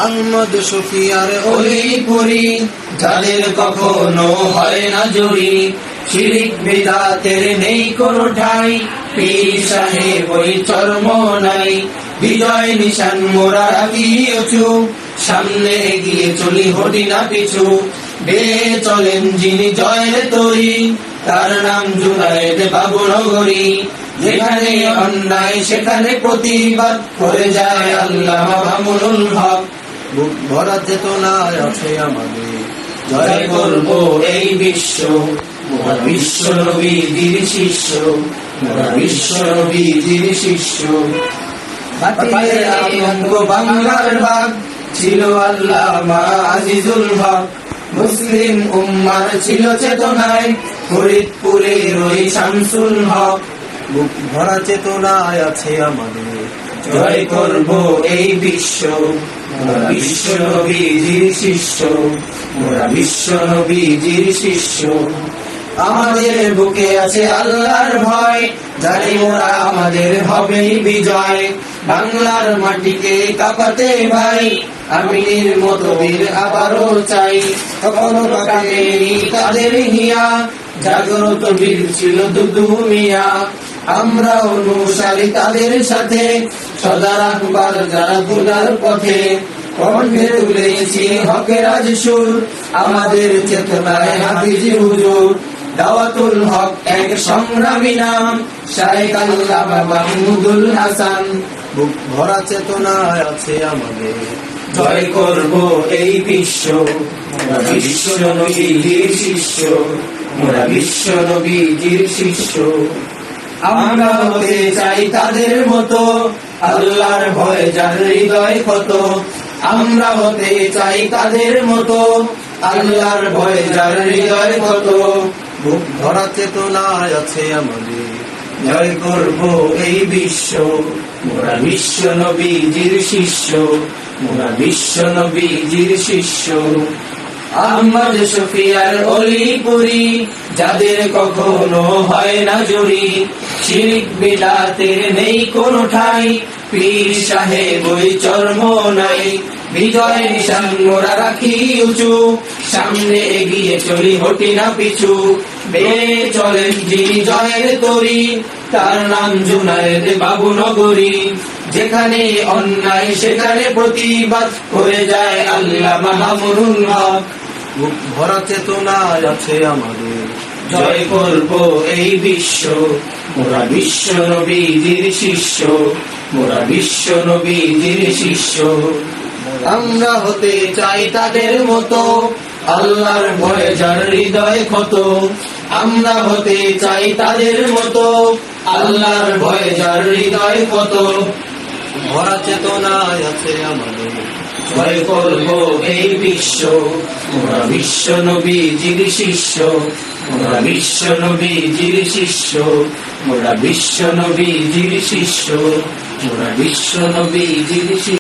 আহমদ শফিয়ার অলিপুরি, যাদের কখনো হয় না জুড়ি, শিরিক বিদাতের নেই কোনো ঠাই, পীর সাহেব ওই চরম নাই। বিজয় নিশান মোরা রাখি উঁচু, সামনে এগিয়ে চলি হটি না পিছু। বেয়ে চলেন যিনি জয়ের তরি, তার নাম জুনায়েদ বাবুনগরী। যেখানে অন্যায় সেখানে প্রতিবাদ করে যায় আল্লামা মামুনুল হক। বুক ভরা চেতনায় আছে আমাদের, জয় করব এই বিশ্ব, মোরা বিশ্ব নবীজির শিষ্য, মোরা বিশ্ব নবীজির শিষ্য। বাতিলের আতঙ্ক বাংলার বাগ, ছিল আল্লামা আজিজুল হক। মুসলিম উম্মার ছিল চেতনায়, ফরিদপুরের ওই শামসুল হক। বুক ভরা চেতনায় আছে আমাদের, জয় করব এই বিশ্ব, মোরা বিশ্ব নবীজির শিষ্য, মোরা বিশ্ব নবীজির শিষ্য। আমাদের বুকে আছে আল্লাহর ভয়, জানি মোরা আমাদের হবেই বিজয়। বাংলার মাটিকে কাঁপাতে ভাই, আমিনের মতো বীর আবারও চাই। কখনো কাটেনি তাদের হিয়া, জাগ্রত বীর ছিল দুদু মিয়া। আমরা অনুসারী তাদের সাথে, সদা রাখবার যারা গুনার পথে। কণ্ঠে তুলেছি হকের আজ সুর, আমাদের চেতনায় হাফিজি হুজুর। দাওয়াতুল হক এক সংগ্রামী নাম, শায়েখ আল্লামা মাহমুদুল হাসান। বুক ভরা চেতনায় আছে আমাদের, জয় করব এই বিশ্ব, মোরা বিশ্ব নবীজির শিষ্য, মোরা বিশ্ব নবীজির শিষ্য। আমরা হতে চাই তাদের মতো, আল্লাহর ভয় যার হৃদয় কত। আমরা হতে চাই তাদের মতো, আল্লাহর ভয় যার হৃদয় কত। বুক ভরা চেতনায় আছে আমাদের, জয় করব এই বিশ্ব, মোরা বিশ্ব নবীজির শিষ্য, মোরা বিশ্ব নবীজির শিষ্য। আহমদ শফিয়ার অলিপুরি, যাদের কখনো হয় না জুড়ি, শিরিক বিদাতের নেই কোনো ঠাই, পীর সাহেব ওই চরম নাই। বিজয় নিশান মোরা রাখি উঁচু, সামনে এগিয়ে চলি হটি না পিছু। বেয়ে চলেন যিনি জয়ের তরি, তার নাম জুনায়েদ বাবুনগরী। যেখানে অন্যায় সেখানে প্রতিবাদ করে যায় আল্লামা মামুনুল হক। বুক ভরা চেতনায় আছে আমাদের, জয় করব এই বিশ্ব, মোরা বিশ্ব নবীজির শিষ্য, মোরা বিশ্ব নবীজির শিষ্য। আমরা হতে চাই তাদের মতো, আল্লাহর ভয়ে যার হৃদয় ক্ষত। আমরা হতে চাই তাদের মতো, আল্লাহর ভয়ে যার হৃদয় ক্ষত। ভরা চেতনায় আছে আমাদের, জয় করব এই বিশ্ব, মোরা বিশ্ব নবীজির শিষ্য, মোরা বিশ্ব নবীজির শিষ্য, মোরা বিশ্ব নবীজির শিষ্য, মোরা বিশ্ব নবীজির শিষ্য।